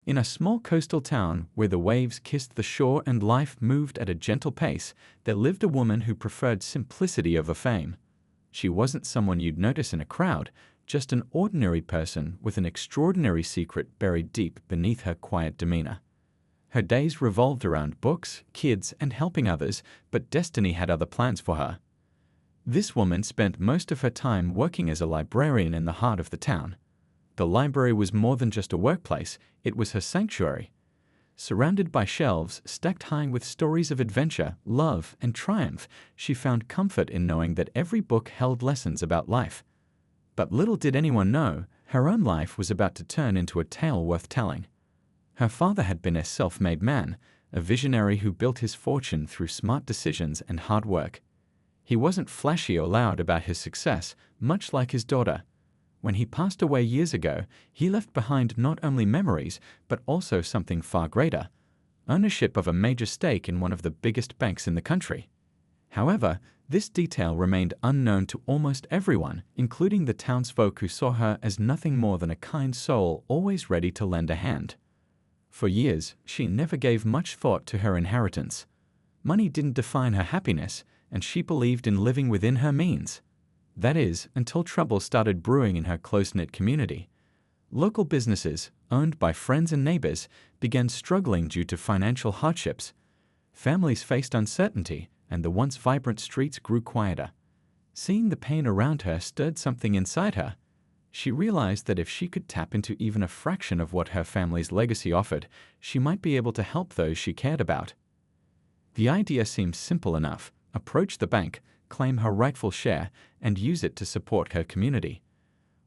In a small coastal town where the waves kissed the shore and life moved at a gentle pace, there lived a woman who preferred simplicity over fame. She wasn't someone you'd notice in a crowd, just an ordinary person with an extraordinary secret buried deep beneath her quiet demeanor. Her days revolved around books, kids, and helping others, but destiny had other plans for her. This woman spent most of her time working as a librarian in the heart of the town. The library was more than just a workplace, it was her sanctuary. Surrounded by shelves stacked high with stories of adventure, love, and triumph, she found comfort in knowing that every book held lessons about life. But little did anyone know, her own life was about to turn into a tale worth telling. Her father had been a self-made man, a visionary who built his fortune through smart decisions and hard work. He wasn't flashy or loud about his success, much like his daughter. When he passed away years ago, he left behind not only memories, but also something far greater: ownership of a major stake in one of the biggest banks in the country. However, this detail remained unknown to almost everyone, including the townsfolk who saw her as nothing more than a kind soul always ready to lend a hand. For years, she never gave much thought to her inheritance. Money didn't define her happiness, and she believed in living within her means. That is, until trouble started brewing in her close-knit community. Local businesses, owned by friends and neighbors, began struggling due to financial hardships. Families faced uncertainty, and the once vibrant streets grew quieter. Seeing the pain around her stirred something inside her. She realized that if she could tap into even a fraction of what her family's legacy offered, she might be able to help those she cared about. The idea seemed simple enough: approach the bank, claim her rightful share, and use it to support her community.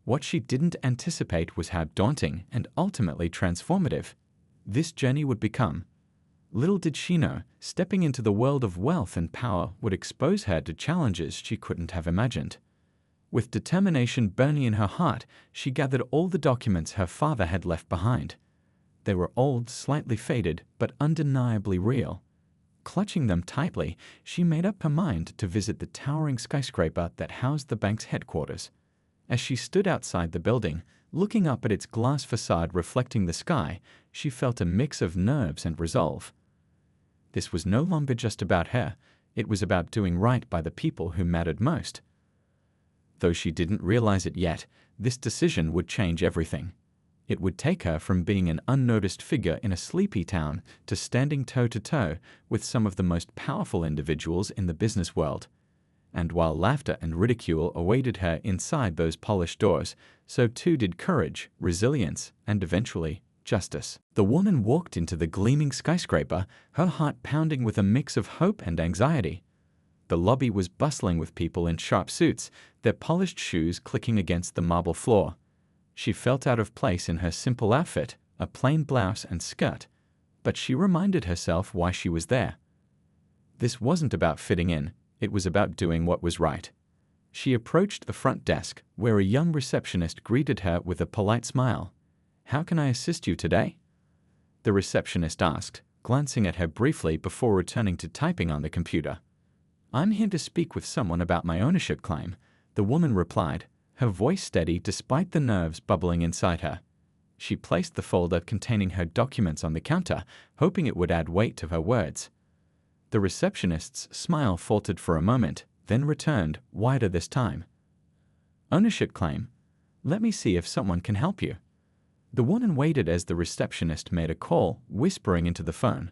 What she didn't anticipate was how daunting and ultimately transformative this journey would become. Little did she know, stepping into the world of wealth and power would expose her to challenges she couldn't have imagined. With determination burning in her heart, she gathered all the documents her father had left behind. They were old, slightly faded, but undeniably real. Clutching them tightly, she made up her mind to visit the towering skyscraper that housed the bank's headquarters. As she stood outside the building, looking up at its glass facade reflecting the sky, she felt a mix of nerves and resolve. This was no longer just about her, it was about doing right by the people who mattered most. Though she didn't realize it yet, this decision would change everything. It would take her from being an unnoticed figure in a sleepy town to standing toe-to-toe with some of the most powerful individuals in the business world. And while laughter and ridicule awaited her inside those polished doors, so too did courage, resilience, and eventually, justice. The woman walked into the gleaming skyscraper, her heart pounding with a mix of hope and anxiety. The lobby was bustling with people in sharp suits, their polished shoes clicking against the marble floor. She felt out of place in her simple outfit, a plain blouse and skirt, but she reminded herself why she was there. This wasn't about fitting in, it was about doing what was right. She approached the front desk, where a young receptionist greeted her with a polite smile. "How can I assist you today?" The receptionist asked, glancing at her briefly before returning to typing on the computer. "I'm here to speak with someone about my ownership claim," the woman replied, her voice steady despite the nerves bubbling inside her. She placed the folder containing her documents on the counter, hoping it would add weight to her words. The receptionist's smile faltered for a moment, then returned, wider this time. "Ownership claim? Let me see if someone can help you." The woman waited as the receptionist made a call, whispering into the phone.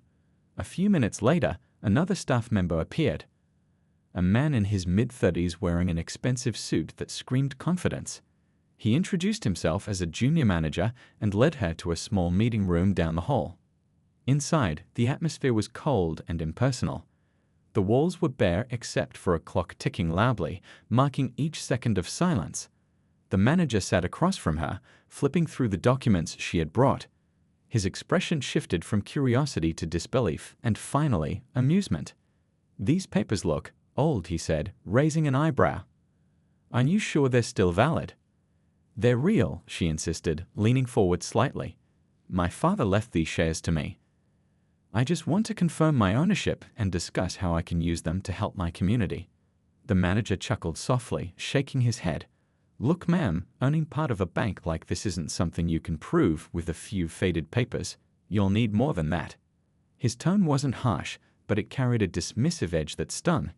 A few minutes later, another staff member appeared. A man in his mid-30s wearing an expensive suit that screamed confidence. He introduced himself as a junior manager and led her to a small meeting room down the hall. Inside, the atmosphere was cold and impersonal. The walls were bare except for a clock ticking loudly, marking each second of silence. The manager sat across from her, flipping through the documents she had brought. His expression shifted from curiosity to disbelief, and finally, amusement. "These papers look old," he said, raising an eyebrow. "Are you sure they're still valid?" "They're real," she insisted, leaning forward slightly. "My father left these shares to me. I just want to confirm my ownership and discuss how I can use them to help my community." The manager chuckled softly, shaking his head. Look, ma'am, owning part of a bank like this isn't something you can prove with a few faded papers. You'll need more than that. His tone wasn't harsh, but it carried a dismissive edge that stung.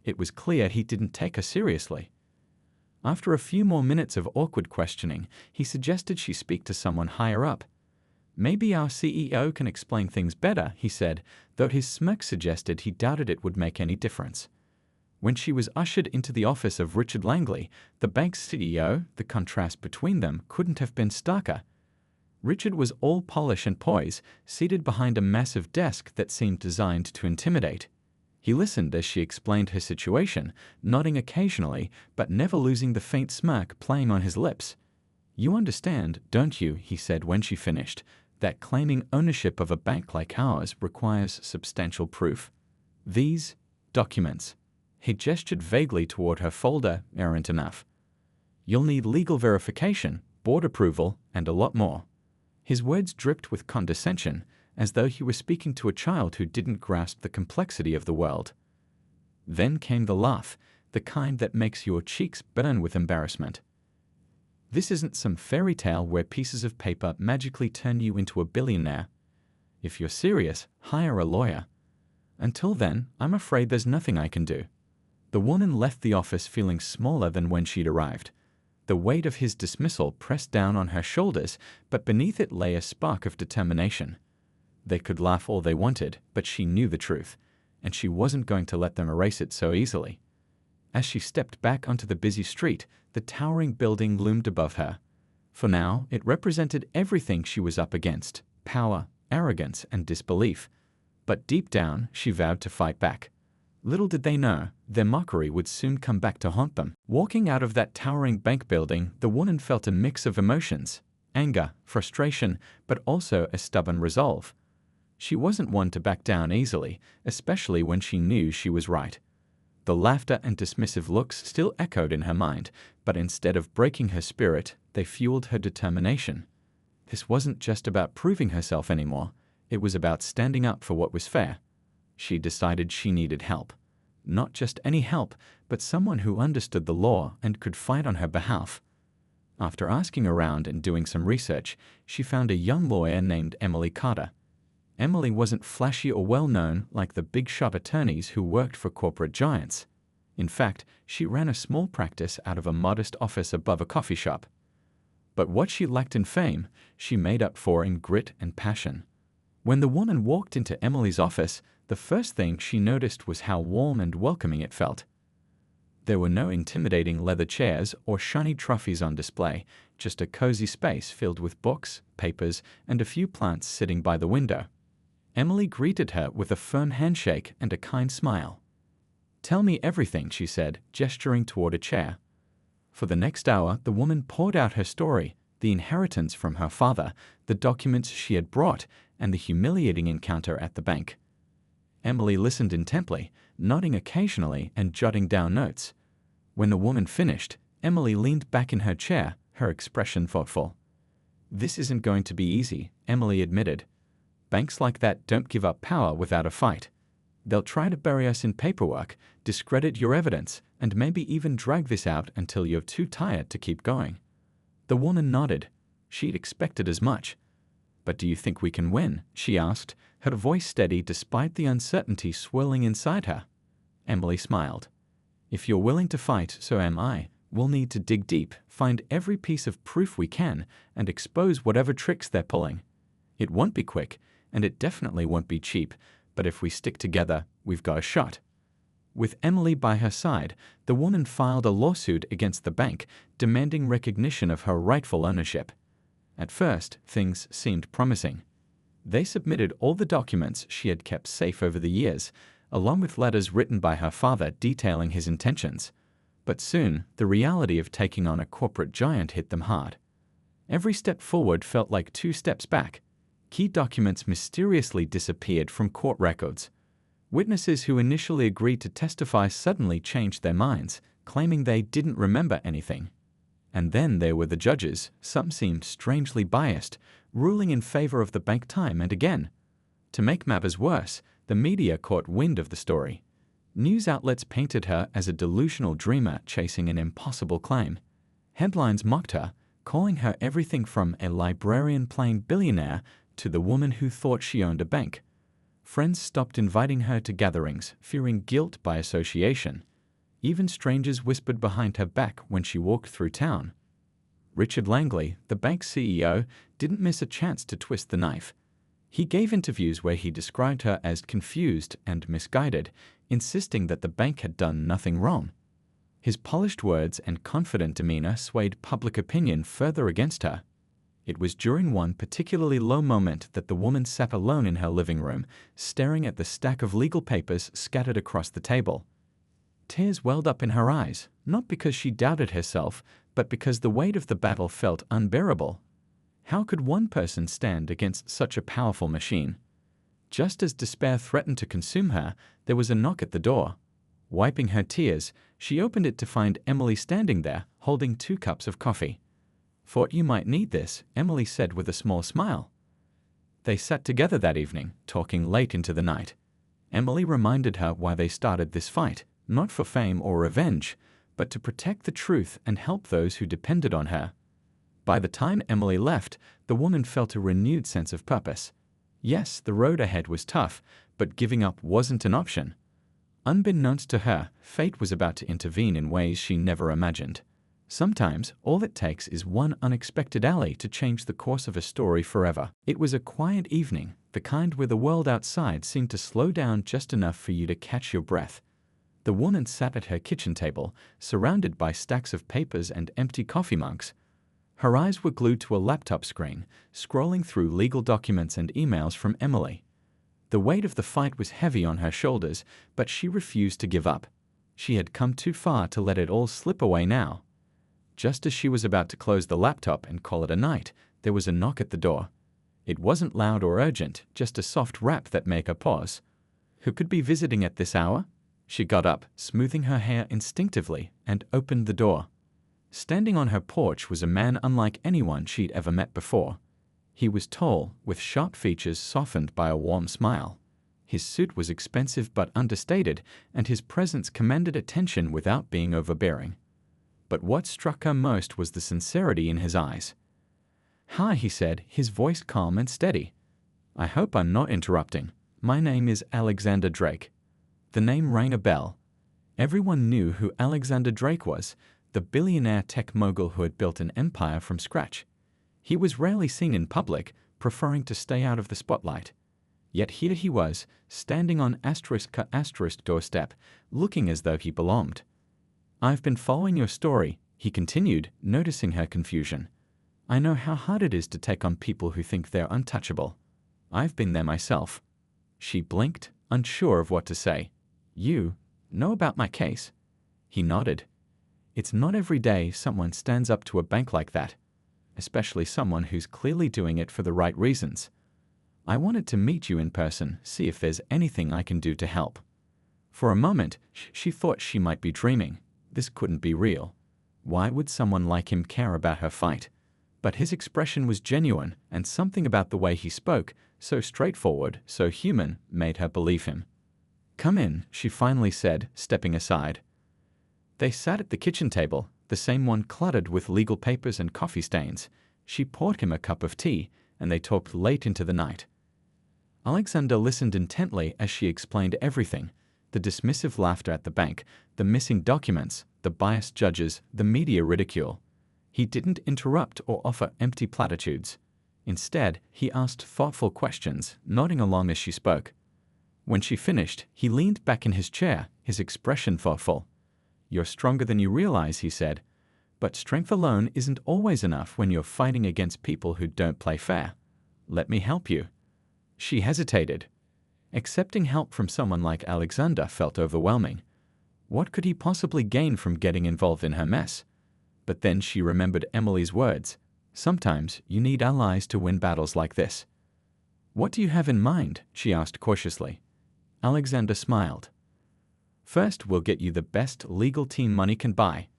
It was clear he didn't take her seriously. After a few more minutes of awkward questioning, he suggested she speak to someone higher up. Maybe our CEO can explain things better, he said, though his smirk suggested he doubted it would make any difference. When she was ushered into the office of Richard Langley, the bank's CEO, the contrast between them couldn't have been starker. Richard was all polish and poise, seated behind a massive desk that seemed designed to intimidate. He listened as she explained her situation, nodding occasionally, but never losing the faint smirk playing on his lips. "You understand, don't you," he said when she finished, "that claiming ownership of a bank like ours requires substantial proof? These documents." He gestured vaguely toward her folder, "aren't enough. You'll need legal verification, board approval, and a lot more." His words dripped with condescension, as though he were speaking to a child who didn't grasp the complexity of the world. Then came the laugh, the kind that makes your cheeks burn with embarrassment. "This isn't some fairy tale where pieces of paper magically turn you into a billionaire. If you're serious, hire a lawyer. Until then, I'm afraid there's nothing I can do." The woman left the office feeling smaller than when she'd arrived. The weight of his dismissal pressed down on her shoulders, but beneath it lay a spark of determination. They could laugh all they wanted, but she knew the truth, and she wasn't going to let them erase it so easily. As she stepped back onto the busy street, the towering building loomed above her. For now, it represented everything she was up against: power, arrogance, and disbelief. But deep down, she vowed to fight back. Little did they know, their mockery would soon come back to haunt them. Walking out of that towering bank building, the woman felt a mix of emotions: anger, frustration, but also a stubborn resolve. She wasn't one to back down easily, especially when she knew she was right. The laughter and dismissive looks still echoed in her mind, but instead of breaking her spirit, they fueled her determination. This wasn't just about proving herself anymore, it was about standing up for what was fair. She decided she needed help. Not just any help, but someone who understood the law and could fight on her behalf. After asking around and doing some research, she found a young lawyer named Emily Carter. Emily wasn't flashy or well-known like the big-shot attorneys who worked for corporate giants. In fact, she ran a small practice out of a modest office above a coffee shop. But what she lacked in fame, she made up for in grit and passion. When the woman walked into Emily's office, the first thing she noticed was how warm and welcoming it felt. There were no intimidating leather chairs or shiny trophies on display, just a cozy space filled with books, papers, and a few plants sitting by the window. Emily greeted her with a firm handshake and a kind smile. "Tell me everything," she said, gesturing toward a chair. For the next hour, the woman poured out her story: the inheritance from her father, the documents she had brought, and the humiliating encounter at the bank. Emily listened intently, nodding occasionally and jotting down notes. When the woman finished, Emily leaned back in her chair, her expression thoughtful. "This isn't going to be easy," Emily admitted. "Banks like that don't give up power without a fight. They'll try to bury us in paperwork, discredit your evidence, and maybe even drag this out until you're too tired to keep going." The woman nodded. She'd expected as much. "But do you think we can win?" she asked, her voice steady despite the uncertainty swirling inside her. Emily smiled. "If you're willing to fight, so am I. We'll need to dig deep, find every piece of proof we can, and expose whatever tricks they're pulling. It won't be quick, and it definitely won't be cheap, but if we stick together, we've got a shot." With Emily by her side, the woman filed a lawsuit against the bank, demanding recognition of her rightful ownership. At first, things seemed promising. They submitted all the documents she had kept safe over the years, along with letters written by her father detailing his intentions. But soon, the reality of taking on a corporate giant hit them hard. Every step forward felt like 2 steps back. Key documents mysteriously disappeared from court records. Witnesses who initially agreed to testify suddenly changed their minds, claiming they didn't remember anything. And then there were the judges. Some seemed strangely biased, ruling in favor of the bank time and again. To make matters worse, the media caught wind of the story. News outlets painted her as a delusional dreamer chasing an impossible claim. Headlines mocked her, calling her everything from a librarian playing billionaire to the woman who thought she owned a bank. Friends stopped inviting her to gatherings, fearing guilt by association. Even strangers whispered behind her back when she walked through town. Richard Langley, the bank's CEO, didn't miss a chance to twist the knife. He gave interviews where he described her as confused and misguided, insisting that the bank had done nothing wrong. His polished words and confident demeanor swayed public opinion further against her. It was during one particularly low moment that the woman sat alone in her living room, staring at the stack of legal papers scattered across the table. Tears welled up in her eyes, not because she doubted herself, but because the weight of the battle felt unbearable. How could one person stand against such a powerful machine? Just as despair threatened to consume her, there was a knock at the door. Wiping her tears, she opened it to find Emily standing there, holding 2 cups of coffee. "Thought you might need this," Emily said with a small smile. They sat together that evening, talking late into the night. Emily reminded her why they started this fight, not for fame or revenge, but to protect the truth and help those who depended on her. By the time Emily left, the woman felt a renewed sense of purpose. Yes, the road ahead was tough, but giving up wasn't an option. Unbeknownst to her, fate was about to intervene in ways she never imagined. Sometimes, all it takes is one unexpected alley to change the course of a story forever. It was a quiet evening, the kind where the world outside seemed to slow down just enough for you to catch your breath. The woman sat at her kitchen table, surrounded by stacks of papers and empty coffee mugs. Her eyes were glued to a laptop screen, scrolling through legal documents and emails from Emily. The weight of the fight was heavy on her shoulders, but she refused to give up. She had come too far to let it all slip away now. Just as she was about to close the laptop and call it a night, there was a knock at the door. It wasn't loud or urgent, just a soft rap that made her pause. Who could be visiting at this hour? She got up, smoothing her hair instinctively, and opened the door. Standing on her porch was a man unlike anyone she'd ever met before. He was tall, with sharp features softened by a warm smile. His suit was expensive but understated, and his presence commanded attention without being overbearing. But what struck her most was the sincerity in his eyes. "Hi," he said, his voice calm and steady. "I hope I'm not interrupting. My name is Alexander Drake." The name rang a bell. Everyone knew who Alexander Drake was, the billionaire tech mogul who had built an empire from scratch. He was rarely seen in public, preferring to stay out of the spotlight. Yet here he was, standing on *** doorstep, looking as though he belonged. "I've been following your story," he continued, noticing her confusion. "I know how hard it is to take on people who think they're untouchable. I've been there myself." She blinked, unsure of what to say. "You know about my case?" He nodded. "It's not every day someone stands up to a bank like that, especially someone who's clearly doing it for the right reasons. I wanted to meet you in person, see if there's anything I can do to help." For a moment, she thought she might be dreaming. This couldn't be real. Why would someone like him care about her fight? But his expression was genuine, and something about the way he spoke, so straightforward, so human, made her believe him. "Come in," she finally said, stepping aside. They sat at the kitchen table, the same one cluttered with legal papers and coffee stains. She poured him a cup of tea, and they talked late into the night. Alexander listened intently as she explained everything: the dismissive laughter at the bank, the missing documents, the biased judges, the media ridicule. He didn't interrupt or offer empty platitudes. Instead, he asked thoughtful questions, nodding along as she spoke. When she finished, he leaned back in his chair, his expression thoughtful. "You're stronger than you realize," he said. "But strength alone isn't always enough when you're fighting against people who don't play fair. Let me help you." She hesitated. Accepting help from someone like Alexander felt overwhelming. What could he possibly gain from getting involved in her mess? But then she remembered Emily's words. Sometimes you need allies to win battles like this. "What do you have in mind?" she asked cautiously. Alexander smiled. "First, we'll get you the best legal team money can buy.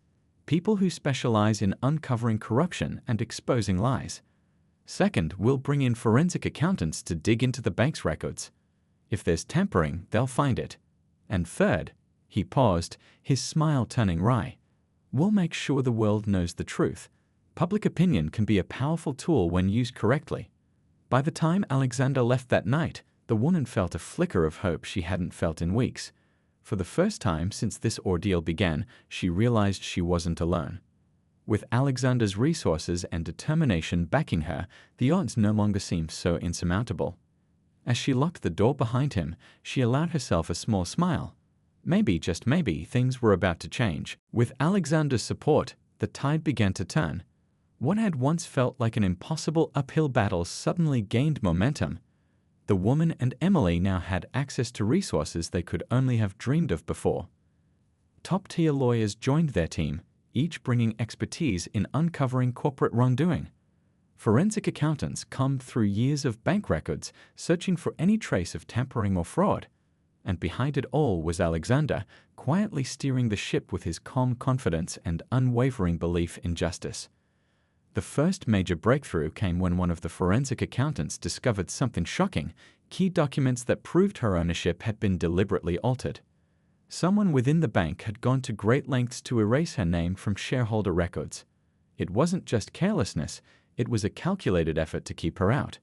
People who specialize in uncovering corruption and exposing lies. Second, we'll bring in forensic accountants to dig into the bank's records. If there's tampering, they'll find it. And third," he paused, his smile turning wry, We'll make sure the world knows the truth. Public opinion can be a powerful tool when used correctly. By the time Alexander left that night, the woman felt a flicker of hope she hadn't felt in weeks. For the first time since this ordeal began, she realized she wasn't alone. With Alexander's resources and determination backing her, the odds no longer seemed so insurmountable. As she locked the door behind him, she allowed herself a small smile. Maybe, just maybe, things were about to change. With Alexander's support, the tide began to turn. What had once felt like an impossible uphill battle suddenly gained momentum. The woman and Emily now had access to resources they could only have dreamed of before. Top-tier lawyers joined their team, each bringing expertise in uncovering corporate wrongdoing. Forensic accountants combed through years of bank records, searching for any trace of tampering or fraud. And behind it all was Alexander, quietly steering the ship with his calm confidence and unwavering belief in justice. The first major breakthrough came when one of the forensic accountants discovered something shocking: key documents that proved her ownership had been deliberately altered. Someone within the bank had gone to great lengths to erase her name from shareholder records. It wasn't just carelessness, it was a calculated effort to keep her out.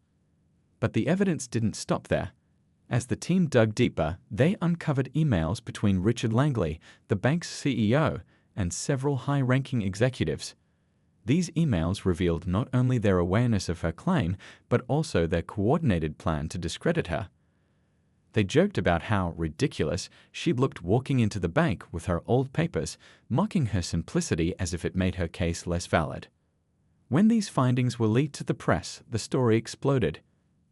But the evidence didn't stop there. As the team dug deeper, they uncovered emails between Richard Langley, the bank's CEO, and several high-ranking executives. These emails revealed not only their awareness of her claim, but also their coordinated plan to discredit her. They joked about how ridiculous she looked walking into the bank with her old papers, mocking her simplicity as if it made her case less valid. When these findings were leaked to the press, the story exploded.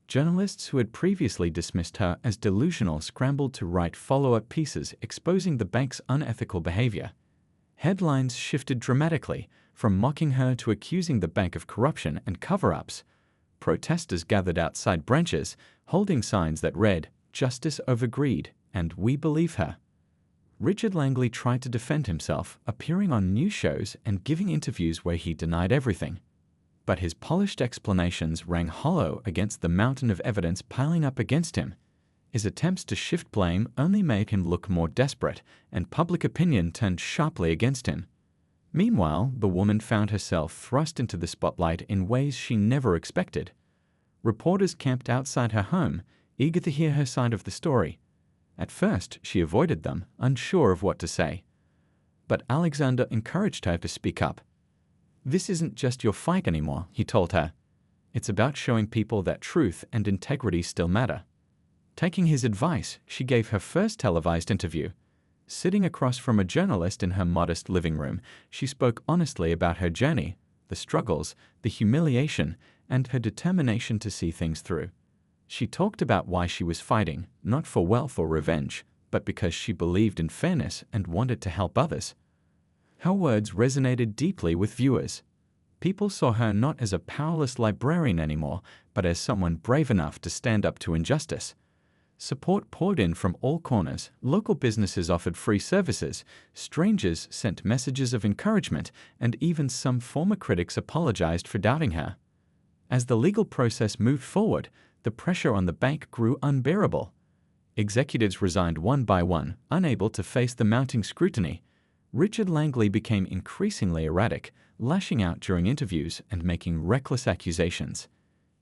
Journalists who had previously dismissed her as delusional scrambled to write follow-up pieces exposing the bank's unethical behavior. Headlines shifted dramatically, from mocking her to accusing the bank of corruption and cover-ups. Protesters gathered outside branches, holding signs that read, "Justice over greed," and "We believe her." Richard Langley tried to defend himself, appearing on news shows and giving interviews where he denied everything. But his polished explanations rang hollow against the mountain of evidence piling up against him. His attempts to shift blame only made him look more desperate, and public opinion turned sharply against him. Meanwhile, the woman found herself thrust into the spotlight in ways she never expected. Reporters camped outside her home, eager to hear her side of the story. At first, she avoided them, unsure of what to say. But Alexander encouraged her to speak up. "This isn't just your fight anymore," he told her. "It's about showing people that truth and integrity still matter." Taking his advice, she gave her first televised interview. Sitting across from a journalist in her modest living room, she spoke honestly about her journey, the struggles, the humiliation, and her determination to see things through. She talked about why she was fighting, not for wealth or revenge, but because she believed in fairness and wanted to help others. Her words resonated deeply with viewers. People saw her not as a powerless librarian anymore, but as someone brave enough to stand up to injustice. Support poured in from all corners. Local businesses offered free services, strangers sent messages of encouragement, and even some former critics apologized for doubting her. As the legal process moved forward, the pressure on the bank grew unbearable. Executives resigned one by one, unable to face the mounting scrutiny. Richard Langley became increasingly erratic, lashing out during interviews and making reckless accusations.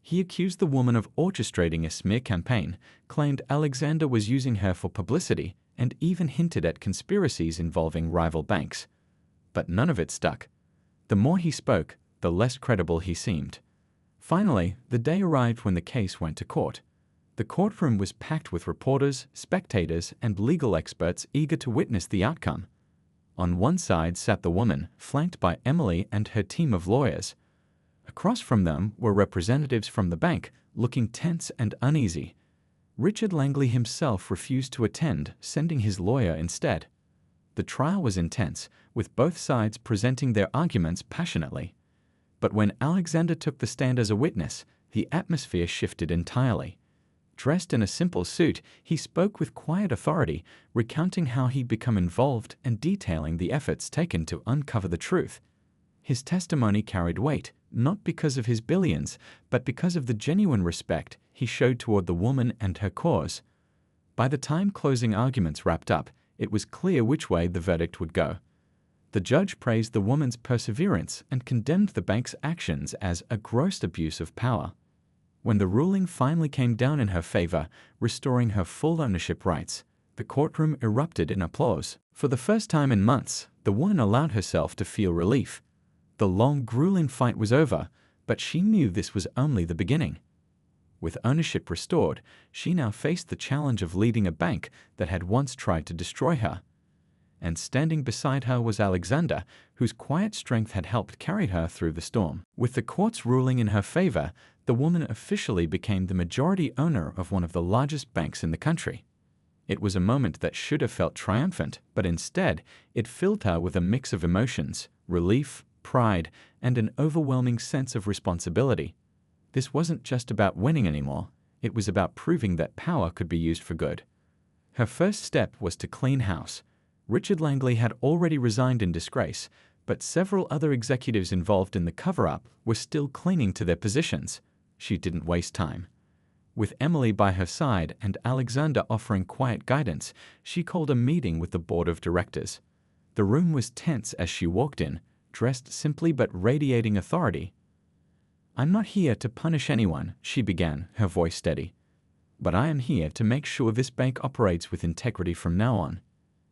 He accused the woman of orchestrating a smear campaign, claimed Alexander was using her for publicity, and even hinted at conspiracies involving rival banks. But none of it stuck. The more he spoke, the less credible he seemed. Finally, the day arrived when the case went to court. The courtroom was packed with reporters, spectators, and legal experts eager to witness the outcome. On one side sat the woman, flanked by Emily and her team of lawyers. Across from them were representatives from the bank, looking tense and uneasy. Richard Langley himself refused to attend, sending his lawyer instead. The trial was intense, with both sides presenting their arguments passionately. But when Alexander took the stand as a witness, the atmosphere shifted entirely. Dressed in a simple suit, he spoke with quiet authority, recounting how he'd become involved and detailing the efforts taken to uncover the truth. His testimony carried weight, not because of his billions, but because of the genuine respect he showed toward the woman and her cause. By the time closing arguments wrapped up, it was clear which way the verdict would go. The judge praised the woman's perseverance and condemned the bank's actions as a gross abuse of power. When the ruling finally came down in her favor, restoring her full ownership rights, the courtroom erupted in applause. For the first time in months, the woman allowed herself to feel relief. The long, grueling fight was over, but she knew this was only the beginning. With ownership restored, she now faced the challenge of leading a bank that had once tried to destroy her. And standing beside her was Alexander, whose quiet strength had helped carry her through the storm. With the court's ruling in her favor, the woman officially became the majority owner of one of the largest banks in the country. It was a moment that should have felt triumphant, but instead, it filled her with a mix of emotions: relief, pride, and an overwhelming sense of responsibility. This wasn't just about winning anymore, it was about proving that power could be used for good. Her first step was to clean house. Richard Langley had already resigned in disgrace, but several other executives involved in the cover-up were still clinging to their positions. She didn't waste time. With Emily by her side and Alexander offering quiet guidance, she called a meeting with the board of directors. The room was tense as she walked in, dressed simply but radiating authority. "I'm not here to punish anyone," she began, her voice steady. "But I am here to make sure this bank operates with integrity from now on.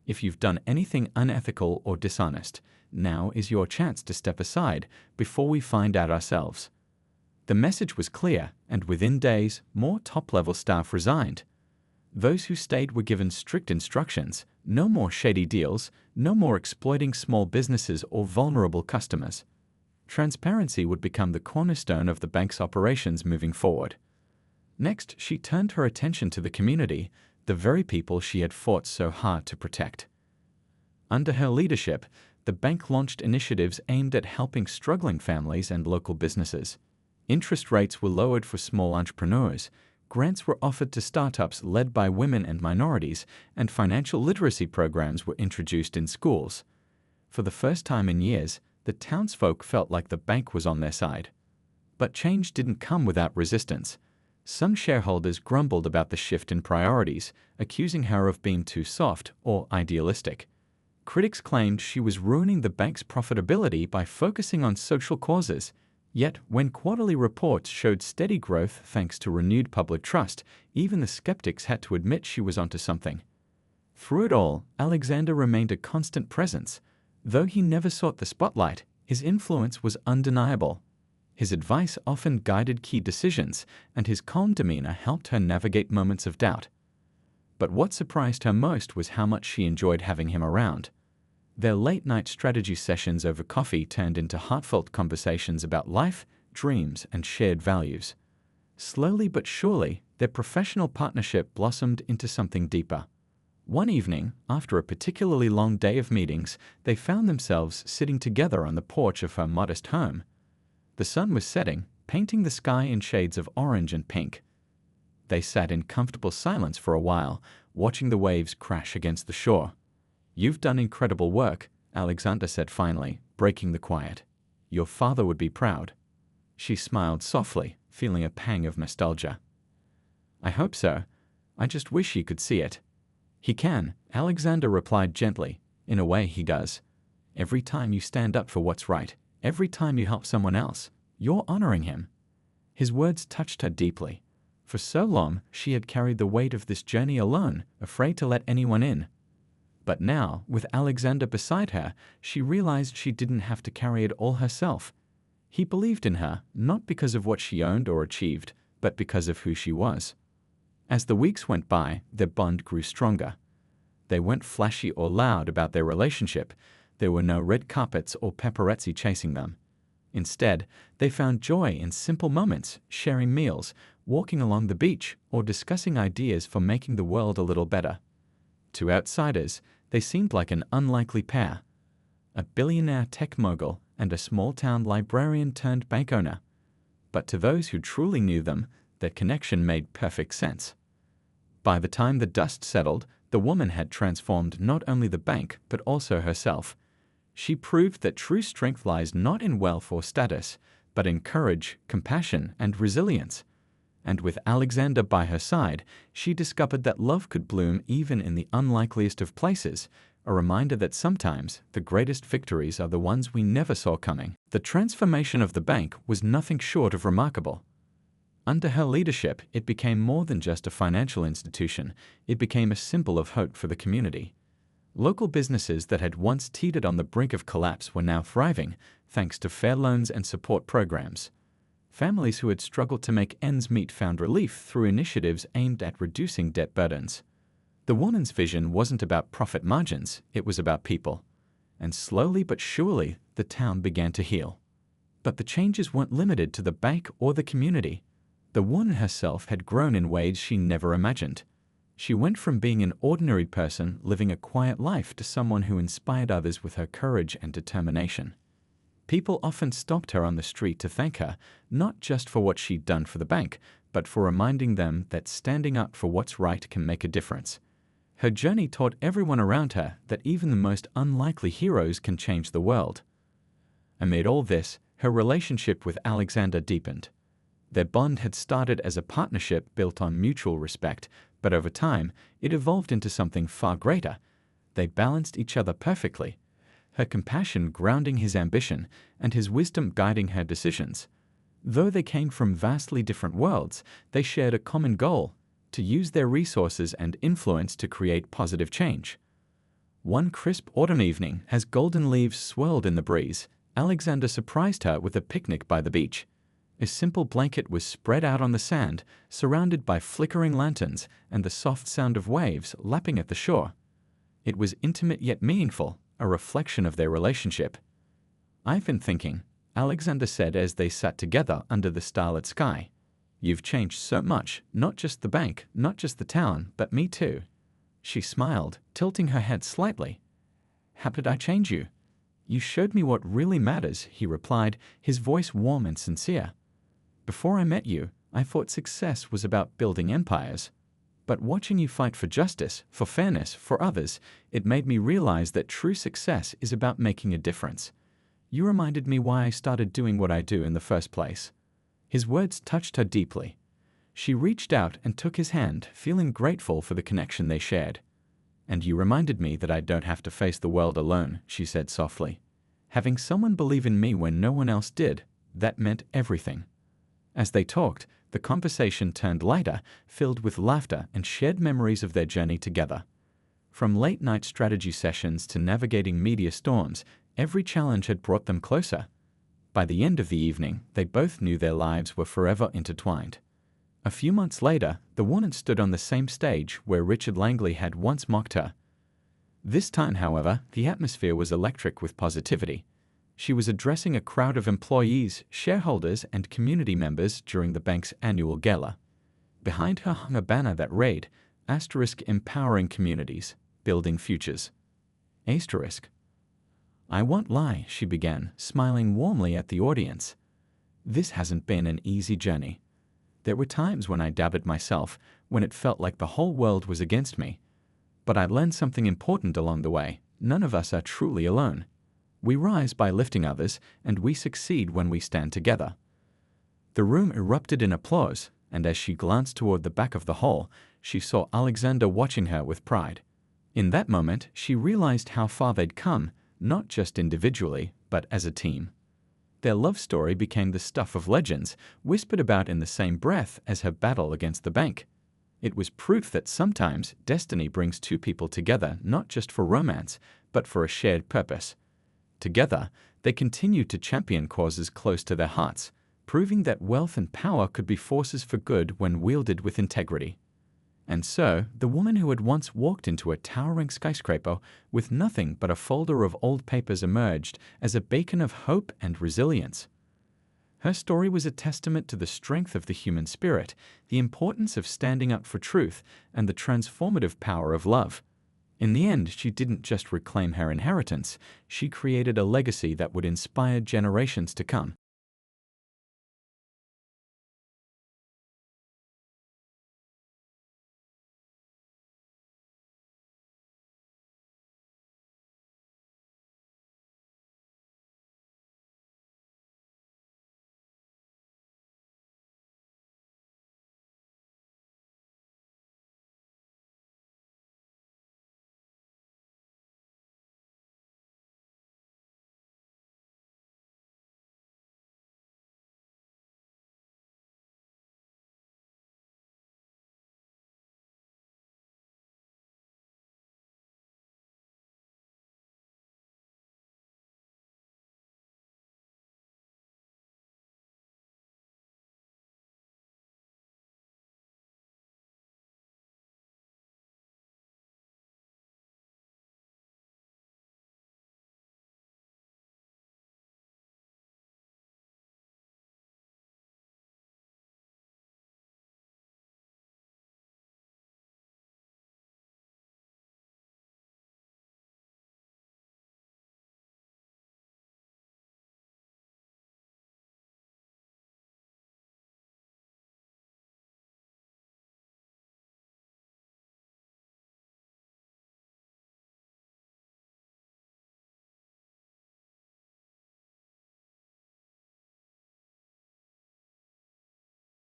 If you've done anything unethical or dishonest, now is your chance to step aside before we find out ourselves." The message was clear, and within days, more top-level staff resigned. Those who stayed were given strict instructions: no more shady deals, no more exploiting small businesses or vulnerable customers. Transparency would become the cornerstone of the bank's operations moving forward. Next, she turned her attention to the community, the very people she had fought so hard to protect. Under her leadership, the bank launched initiatives aimed at helping struggling families and local businesses. Interest rates were lowered for small entrepreneurs, grants were offered to startups led by women and minorities, and financial literacy programs were introduced in schools. For the first time in years, the townsfolk felt like the bank was on their side. But change didn't come without resistance. Some shareholders grumbled about the shift in priorities, accusing her of being too soft or idealistic. Critics claimed she was ruining the bank's profitability by focusing on social causes. Yet, when quarterly reports showed steady growth thanks to renewed public trust, even the skeptics had to admit she was onto something. Through it all, Alexander remained a constant presence. Though he never sought the spotlight, his influence was undeniable. His advice often guided key decisions, and his calm demeanor helped her navigate moments of doubt. But what surprised her most was how much she enjoyed having him around. Their late-night strategy sessions over coffee turned into heartfelt conversations about life, dreams, and shared values. Slowly but surely, their professional partnership blossomed into something deeper. One evening, after a particularly long day of meetings, they found themselves sitting together on the porch of her modest home. The sun was setting, painting the sky in shades of orange and pink. They sat in comfortable silence for a while, watching the waves crash against the shore. "You've done incredible work," Alexander said finally, breaking the quiet. "Your father would be proud." She smiled softly, feeling a pang of nostalgia. "I hope so. I just wish he could see it." "He can," Alexander replied gently. "In a way, he does. Every time you stand up for what's right, every time you help someone else, you're honoring him." His words touched her deeply. For so long, she had carried the weight of this journey alone, afraid to let anyone in. But now, with Alexander beside her, she realized she didn't have to carry it all herself. He believed in her, not because of what she owned or achieved, but because of who she was. As the weeks went by, their bond grew stronger. They weren't flashy or loud about their relationship. There were no red carpets or paparazzi chasing them. Instead, they found joy in simple moments, sharing meals, walking along the beach, or discussing ideas for making the world a little better. To outsiders, they seemed like an unlikely pair. A billionaire tech mogul and a small-town librarian turned bank owner. But to those who truly knew them, their connection made perfect sense. By the time the dust settled, the woman had transformed not only the bank, but also herself. She proved that true strength lies not in wealth or status, but in courage, compassion, and resilience. And with Alexander by her side, she discovered that love could bloom even in the unlikeliest of places, a reminder that sometimes the greatest victories are the ones we never saw coming. The transformation of the bank was nothing short of remarkable. Under her leadership, it became more than just a financial institution. It became a symbol of hope for the community. Local businesses that had once teetered on the brink of collapse were now thriving, thanks to fair loans and support programs. Families who had struggled to make ends meet found relief through initiatives aimed at reducing debt burdens. The woman's vision wasn't about profit margins, it was about people. And slowly but surely, the town began to heal. But the changes weren't limited to the bank or the community. The woman herself had grown in ways she never imagined. She went from being an ordinary person living a quiet life to someone who inspired others with her courage and determination. People often stopped her on the street to thank her, not just for what she'd done for the bank, but for reminding them that standing up for what's right can make a difference. Her journey taught everyone around her that even the most unlikely heroes can change the world. Amid all this, her relationship with Alexander deepened. Their bond had started as a partnership built on mutual respect, but over time, it evolved into something far greater. They balanced each other perfectly, her compassion grounding his ambition and his wisdom guiding her decisions. Though they came from vastly different worlds, they shared a common goal: to use their resources and influence to create positive change. One crisp autumn evening, as golden leaves swirled in the breeze, Alexander surprised her with a picnic by the beach. A simple blanket was spread out on the sand, surrounded by flickering lanterns and the soft sound of waves lapping at the shore. It was intimate yet meaningful, a reflection of their relationship. "I've been thinking," Alexander said as they sat together under the starlit sky. "You've changed so much, not just the bank, not just the town, but me too." She smiled, tilting her head slightly. "How did I change you?" "You showed me what really matters," he replied, his voice warm and sincere. "Before I met you, I thought success was about building empires. But watching you fight for justice, for fairness, for others, it made me realize that true success is about making a difference. You reminded me why I started doing what I do in the first place." His words touched her deeply. She reached out and took his hand, feeling grateful for the connection they shared. "And you reminded me that I don't have to face the world alone," she said softly. "Having someone believe in me when no one else did, that meant everything." As they talked, the conversation turned lighter, filled with laughter and shared memories of their journey together. From late-night strategy sessions to navigating media storms, every challenge had brought them closer. By the end of the evening, they both knew their lives were forever intertwined. A few months later, the woman stood on the same stage where Richard Langley had once mocked her. This time, however, the atmosphere was electric with positivity. She was addressing a crowd of employees, shareholders, and community members during the bank's annual gala. Behind her hung a banner that read, *Empowering Communities, Building Futures. "I won't lie," she began, smiling warmly at the audience. "This hasn't been an easy journey. There were times when I doubted myself, when it felt like the whole world was against me. But I learned something important along the way. None of us are truly alone. We rise by lifting others, and we succeed when we stand together." The room erupted in applause, and as she glanced toward the back of the hall, she saw Alexander watching her with pride. In that moment, she realized how far they'd come, not just individually, but as a team. Their love story became the stuff of legends, whispered about in the same breath as her battle against the bank. It was proof that sometimes destiny brings two people together not just for romance, but for a shared purpose. Together, they continued to champion causes close to their hearts, proving that wealth and power could be forces for good when wielded with integrity. And so, the woman who had once walked into a towering skyscraper with nothing but a folder of old papers emerged as a beacon of hope and resilience. Her story was a testament to the strength of the human spirit, the importance of standing up for truth, and the transformative power of love. In the end, she didn't just reclaim her inheritance, she created a legacy that would inspire generations to come.